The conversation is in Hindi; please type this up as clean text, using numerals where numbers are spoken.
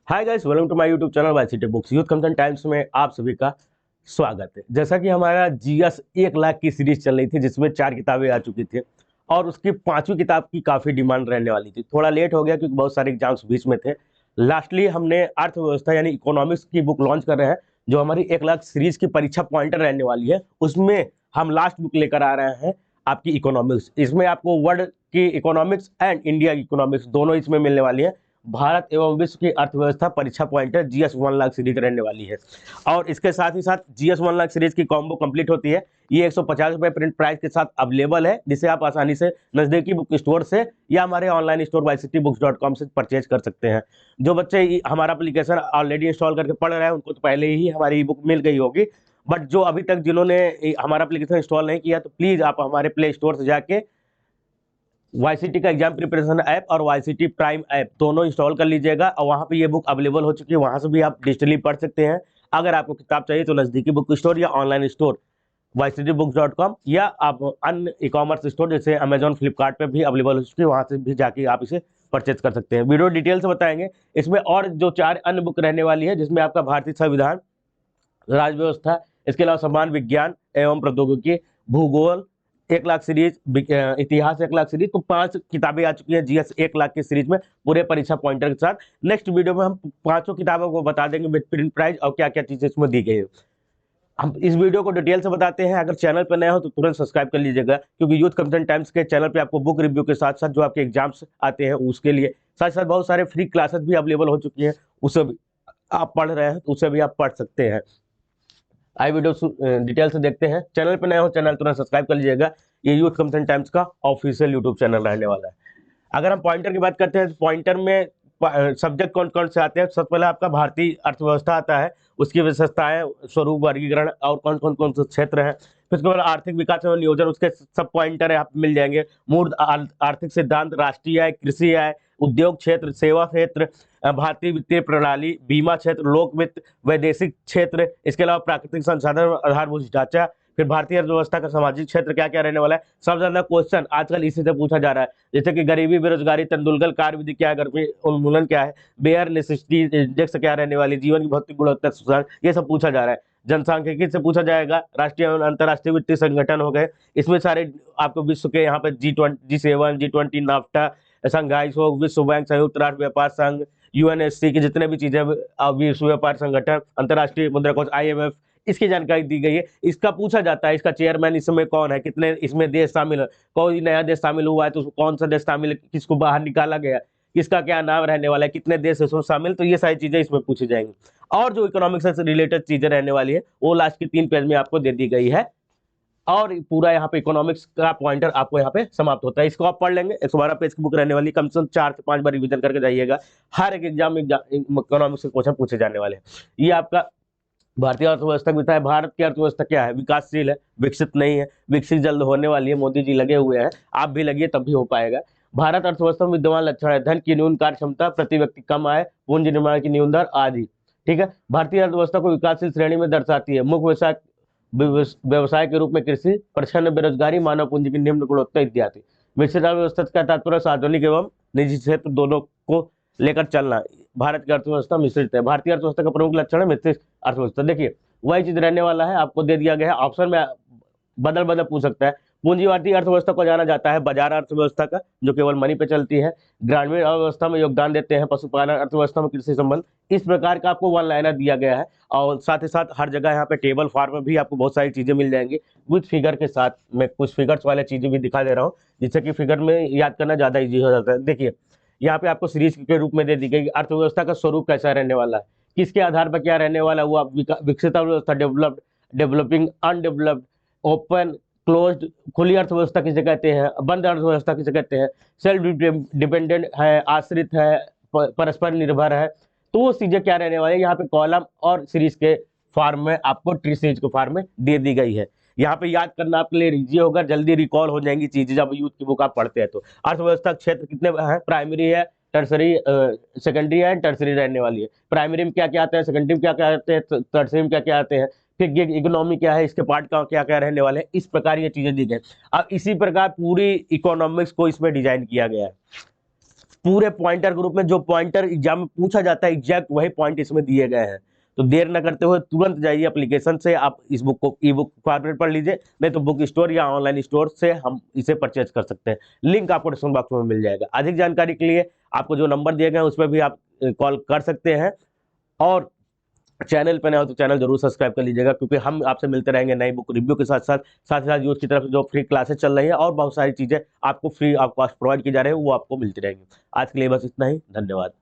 Hi guys, welcome to my YouTube channel YCT books. Youth consent times में आप सभी का स्वागत है। जैसा कि हमारा जीएस 1 लाख की सीरीज चल रही थी जिसमें 4 किताबें आ चुकी थी और उसकी 5वीं किताब की काफ़ी डिमांड रहने वाली थी। थोड़ा लेट हो गया क्योंकि बहुत सारे एग्जाम्स बीच में थे। लास्टली हमने अर्थव्यवस्था यानी इकोनॉमिक्स की बुक लॉन्च कर रहे हैं जो हमारी 1 लाख सीरीज की परीक्षा पॉइंटर रहने वाली है। उसमें हम लास्ट बुक लेकर आ रहे हैं आपकी इकोनॉमिक्स। इसमें आपको वर्ल्ड की इकोनॉमिक्स एंड इंडिया की इकोनॉमिक्स दोनों इसमें मिलने वाली है। भारत एवं विश्व की अर्थव्यवस्था परीक्षा पॉइंटर जीएस 1 लाख सीरीज रहने वाली है और इसके साथ ही साथ जीएस 1 लाख सीरीज की कॉम्बो कंप्लीट होती है। ये 150 रुपये प्रिंट प्राइस के साथ अवेलेबल है जिसे आप आसानी से नजदीकी बुक स्टोर से या हमारे ऑनलाइन स्टोर yctbooks.com से परचेज कर सकते हैं। जो बच्चे हमारा एप्लीकेशन ऑलरेडी इंस्टॉल करके पढ़ रहे हैं उनको तो पहले ही हमारी बुक मिल गई होगी, बट जो अभी तक जिन्होंने हमारा एप्लीकेशन इंस्टॉल नहीं किया तो प्लीज आप हमारे प्ले स्टोर से जाके वाईसीटी का एग्जाम प्रिपरेशन ऐप और वाईसीटी प्राइम ऐप दोनों इंस्टॉल कर लीजिएगा और वहाँ पे ये बुक अवेलेबल हो चुकी है। वहाँ से भी आप डिजिटली पढ़ सकते हैं। अगर आपको किताब चाहिए तो नज़दीकी बुक स्टोर या ऑनलाइन स्टोर yctbooks.com या आप अन्य ई कॉमर्स स्टोर जैसे अमेजॉन फ्लिपकार्ट पे भी अवेलेबल हो चुकी है, वहाँ से भी जाके आप इसे परचेज कर सकते हैं। वीडियो डिटेल से बताएंगे। इसमें और जो 4 अन्य बुक रहने वाली है जिसमें आपका भारतीय संविधान, राज्य व्यवस्था, इसके अलावा समान विज्ञान एवं प्रौद्योगिकी, भूगोल 1 लाख सीरीज, इतिहास 1 लाख सीरीज, तो 5 किताबें आ चुकी हैं जीएस 1 लाख की सीरीज में पूरे परीक्षा पॉइंटर के साथ। नेक्स्ट वीडियो में हम 5 किताबों को बता देंगे विद प्रिंट प्राइस और क्या क्या चीजें इसमें दी गई है। हम इस वीडियो को डिटेल से बताते हैं। अगर चैनल पर नए हो तो तुरंत सब्सक्राइब कर लीजिएगा क्योंकि यूथ कंसेंट टाइम्स के चैनल पे आपको बुक रिव्यू के साथ साथ जो आपके एग्जाम्स आते हैं उसके लिए साथ साथ बहुत सारे फ्री क्लासेस भी अवेलेबल हो चुकी है। उसे भी आप पढ़ रहे हैं तो उसे भी आप पढ़ सकते हैं। आई वीडियो डिटेल से देखते हैं। चैनल पर नए हो चैनल तुरंत सब्सक्राइब कर लीजिएगा। ये यूथ कंसेंट टाइम्स का ऑफिशियल यूट्यूब चैनल रहने वाला है। अगर हम पॉइंटर की बात करते हैं तो पॉइंटर में सब्जेक्ट कौन कौन से आते हैं। सबसे पहले आपका भारतीय अर्थव्यवस्था आता है, उसकी विशेषताएं, स्वरूप, वर्गीकरण और कौन से क्षेत्र हैं। फिर उसके बाद आर्थिक विकास एवं नियोजन, उसके सब पॉइंटर आप मिल जाएंगे। मूल आर्थिक सिद्धांत, राष्ट्रीय आय, कृषि आय, उद्योग क्षेत्र, सेवा क्षेत्र, भारतीय वित्तीय प्रणाली, बीमा क्षेत्र, लोक वित्त, वैदेशिक क्षेत्र, इसके अलावा प्राकृतिक संसाधन और आधारभूत ढांचा। फिर भारतीय अर्थव्यवस्था का सामाजिक क्षेत्र क्या क्या रहने वाला है। सबसे ज्यादा क्वेश्चन आजकल इसी से पूछा जा रहा है, जैसे कि गरीबी, बेरोजगारी, तेंदुलकर कार्यविधि क्या है, गर्मी उन्मूलन क्या है, बेयर नेसेसिटी इंडेक्स क्या रहने वाली, जीवन की भौतिक गुणवत्ता सुधार, ये सब पूछा जा रहा है। जनसांख्यिकी से पूछा जाएगा। राष्ट्रीय एवं अंतर्राष्ट्रीय वित्तीय संगठन हो गए, इसमें सारे आपको विश्व के यहाँ पे G7, G20, नाफ्टा, संघाई सहयोग, विश्व बैंक, संयुक्त राष्ट्र व्यापार संघ, यूएनएससी की जितने भी चीजें, विश्व व्यापार संगठन, अंतर्राष्ट्रीय मुद्रा कोष, IMF, इसकी जानकारी दी गई है। इसका पूछा जाता है इसका चेयरमैन इसमें कौन है, कितने इसमें देश शामिल है, कोई नया देश शामिल हुआ है तो कौन सा देश शामिल है, किसको बाहर निकाला गया, किसका क्या नाम रहने वाला है, कितने देश इसमें शामिल, तो ये सारी चीजें इसमें पूछी जाएंगी। और जो इकोनॉमिक्स से रिलेटेड चीजें रहने वाली है वो लास्ट की 3 पेज में आपको दे दी गई है और पूरा यहाँ पे इकोनॉमिक्स का पॉइंटर आपको यहाँ पे समाप्त होता है। इसको आप पढ़ लेंगे। 112 पेज की बुक रहने वाली, कम से कम 4 से 5 बार रिवीजन करके जाइएगा। हर एक एग्जाम में इकोनॉमिक्स के क्वेश्चन पूछे जाने वाले हैं। ये आपका भारतीय अर्थव्यवस्था भी है। भारत की अर्थव्यवस्था क्या है, विकासशील है, विकसित नहीं है, विकसित जल्द होने वाली है। मोदी जी लगे हुए हैं, आप भी लगिए तब भी हो पाएगा। भारत अर्थव्यवस्था में विद्यमान लक्षण है धन की न्यून कार्य क्षमता, प्रति व्यक्ति कम आय, पूंजी निर्माण की न्यून दर आदि। ठीक है, भारतीय अर्थव्यवस्था को विकासशील श्रेणी में दर्शाती है। मुख्य व्यवसाय के रूप में कृषि, प्रच्छन्न बेरोजगारी, मानव पूंजी की निम्न गुणवत्ता इत्यादि। विकसित अर्थव्यवस्था का तात्पर्य सार्वजनिक एवं निजी क्षेत्र दोनों को लेकर चलना। भारत की अर्थव्यवस्था मिश्रित है। भारतीय अर्थव्यवस्था का प्रमुख लक्षण है मिश्रित अर्थव्यवस्था। देखिए वही चीज रहने वाला है, आपको दे दिया गया है। ऑप्शन में बदल बदल पूछ सकता है। पूंजीवादी अर्थव्यवस्था को जाना जाता है बाजार अर्थव्यवस्था का, जो केवल मनी पे चलती है। ग्रामीण अर्थव्यवस्था में योगदान देते हैं पशुपालन, अर्थव्यवस्था में कृषि संबंध। इस प्रकार का आपको वन लाइनर दिया गया है और साथ ही साथ हर जगह यहाँ पे टेबल फॉर्म में भी आपको बहुत सारी चीजें मिल जाएंगी विद फिगर के साथ। मैं कुछ फिगर्स वाले चीजें भी दिखा दे रहा हूँ जिससे कि फिगर में याद करना ज्यादा ईजी हो जाता है। देखिए यहाँ पे आपको सीरीज के रूप में दे दी गई अर्थव्यवस्था का स्वरूप कैसा रहने वाला है, किसके आधार पर क्या रहने वाला है। वो विकसित अर्थव्यवस्था, developed, developing, undeveloped, open, closed, खुली अर्थव्यवस्था किसे कहते हैं, बंद अर्थव्यवस्था किसे कहते हैं, सेल्फ डिपेंडेंट है, आश्रित है, परस्पर निर्भर है। तो वो चीजें क्या रहने वाली है यहाँ पे कॉलम और सीरीज के फॉर्म में आपको ट्री सीरीज के फॉर्म में दे दी गई है। यहाँ पे याद करना आपके लिए इजी होगा, जल्दी रिकॉल हो जाएंगी चीजें जब यूथ की बुक आप पढ़ते हैं तो। अर्थव्यवस्था क्षेत्र कितने हैं, प्राइमरी है, टर्सरी, सेकेंडरी है, टर्सरी रहने वाली है। प्राइमरी में क्या क्या आते हैं, सेकेंडरी में क्या क्या आते हैं, टर्सरी में क्या क्या आते हैं, फिर ये इकोनॉमी क्या है, इसके पार्ट का क्या क्या रहने वाले हैं। इस प्रकार ये चीजें दी गई। अब इसी प्रकार पूरी इकोनॉमिक्स को इसमें डिजाइन किया गया है। पूरे पॉइंटर के रूप में जो पॉइंटर एग्जाम में पूछा जाता है एग्जैक्ट वही पॉइंट इसमें दिए गए हैं। तो देर न करते हुए तुरंत जाइए एप्लीकेशन से, आप इस बुक को ई बुक फॉर्मेट पढ़ लीजिए, नहीं तो बुक स्टोर या ऑनलाइन स्टोर से हम इसे परचेज कर सकते हैं। लिंक आपको डिस्क्रिप्शन बॉक्स में मिल जाएगा। अधिक जानकारी के लिए आपको जो नंबर दिए गए हैं उस पर भी आप कॉल कर सकते हैं। और चैनल पर नए हो तो चैनल जरूर सब्सक्राइब कर लीजिएगा, क्योंकि हम आपसे मिलते रहेंगे नई बुक रिव्यू के साथ साथ यूथ की तरफ से जो फ्री क्लासेस चल रही है और बहुत सारी चीजें आपको फ्री ऑफ कॉस्ट प्रोवाइड की जा रही है वो आपको मिलती रहेंगी। आज के लिए बस इतना ही, धन्यवाद।